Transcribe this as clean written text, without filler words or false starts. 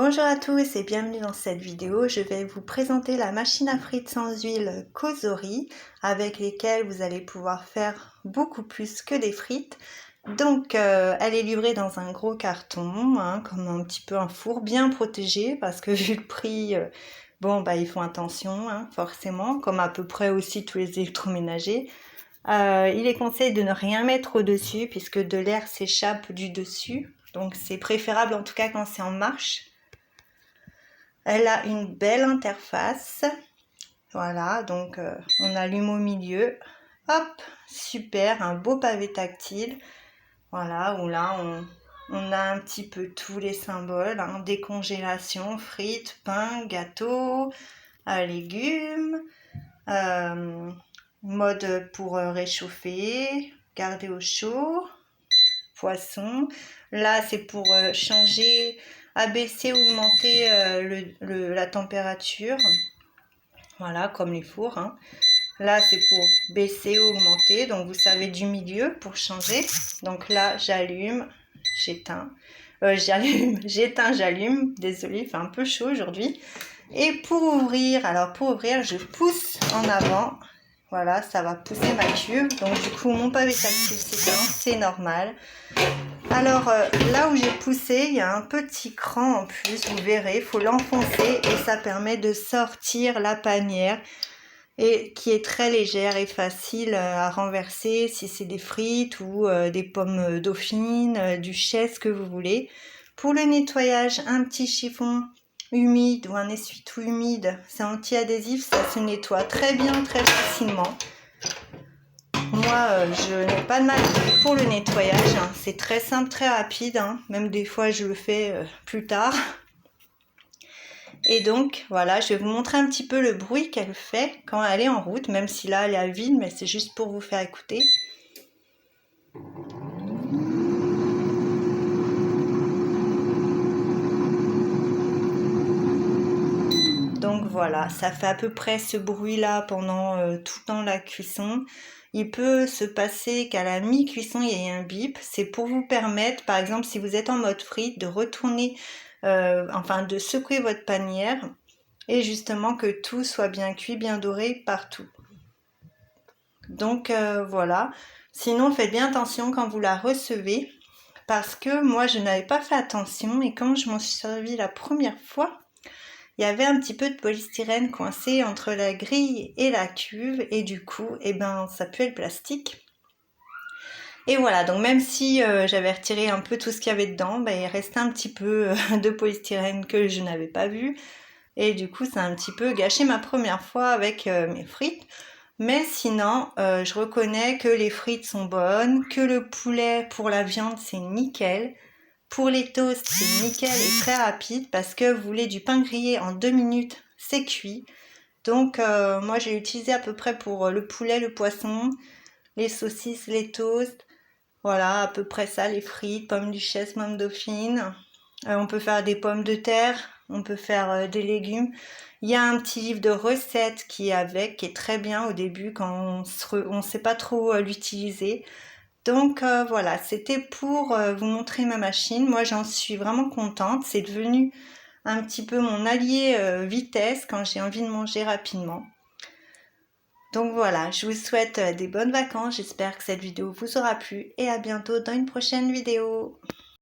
Bonjour à tous et bienvenue dans cette vidéo. Je vais vous présenter la machine à frites sans huile Cosori avec lesquelles vous allez pouvoir faire beaucoup plus que des frites. Donc elle est livrée dans un gros carton, comme un petit peu un four, bien protégé parce que vu le prix, ils font attention forcément, comme à peu près aussi tous les électroménagers. Il est conseillé de ne rien mettre au-dessus puisque de l'air s'échappe du dessus. Donc c'est préférable en tout cas quand c'est en marche. Elle a une belle interface. Voilà, donc on allume au milieu. Hop, super, un beau pavé tactile. Voilà, où là on a un petit peu tous les symboles. Décongélation, frites, pain, gâteaux, légumes. Mode pour réchauffer, garder au chaud. Poisson. Là, c'est pour changer, abaisser, augmenter la température. Voilà, comme les fours. Là, c'est pour baisser, augmenter. Donc, vous savez du milieu pour changer. Donc là, j'allume, j'éteins. J'éteins, j'allume. Désolée, il fait un peu chaud aujourd'hui. Et pour ouvrir, je pousse en avant. Voilà, ça va pousser ma cuve. Donc du coup, mon pavé tactile s'éteint, c'est normal. Alors là où j'ai poussé, il y a un petit cran en plus, vous verrez, il faut l'enfoncer et ça permet de sortir la panière et qui est très légère et facile à renverser si c'est des frites ou des pommes dauphines, duchesse que vous voulez. Pour le nettoyage, un petit chiffon humide ou un essuie-tout humide, c'est anti-adhésif, ça se nettoie très bien, très facilement. Moi, je n'ai pas de mal pour le nettoyage, c'est très simple, très rapide, même des fois je le fais plus tard. Et donc voilà, je vais vous montrer un petit peu le bruit qu'elle fait quand elle est en route, même si là elle est à vide, mais c'est juste pour vous faire écouter. Donc voilà, ça fait à peu près ce bruit-là pendant tout le temps de la cuisson. Il peut se passer qu'à la mi-cuisson, il y ait un bip. C'est pour vous permettre, par exemple, si vous êtes en mode frite, de retourner, de secouer votre panière et justement que tout soit bien cuit, bien doré partout. Donc voilà. Sinon, faites bien attention quand vous la recevez parce que moi, je n'avais pas fait attention et quand je m'en suis servi la première fois, il y avait un petit peu de polystyrène coincé entre la grille et la cuve et du coup, ça puait le plastique. Et voilà, donc même si j'avais retiré un peu tout ce qu'il y avait dedans, il restait un petit peu de polystyrène que je n'avais pas vu. Et du coup, ça a un petit peu gâché ma première fois avec mes frites. Mais sinon, je reconnais que les frites sont bonnes, que le poulet pour la viande, c'est nickel. Pour les toasts, c'est nickel et très rapide parce que vous voulez du pain grillé en 2 minutes, c'est cuit. Donc moi j'ai utilisé à peu près pour le poulet, le poisson, les saucisses, les toasts. Voilà, à peu près ça, les frites, pommes duchesse, pommes dauphine. On peut faire des pommes de terre, on peut faire des légumes. Il y a un petit livre de recettes qui est très bien au début quand on ne sait pas trop l'utiliser. Donc voilà, c'était pour vous montrer ma machine. Moi, j'en suis vraiment contente. C'est devenu un petit peu mon allié vitesse quand j'ai envie de manger rapidement. Donc voilà, je vous souhaite des bonnes vacances. J'espère que cette vidéo vous aura plu et à bientôt dans une prochaine vidéo.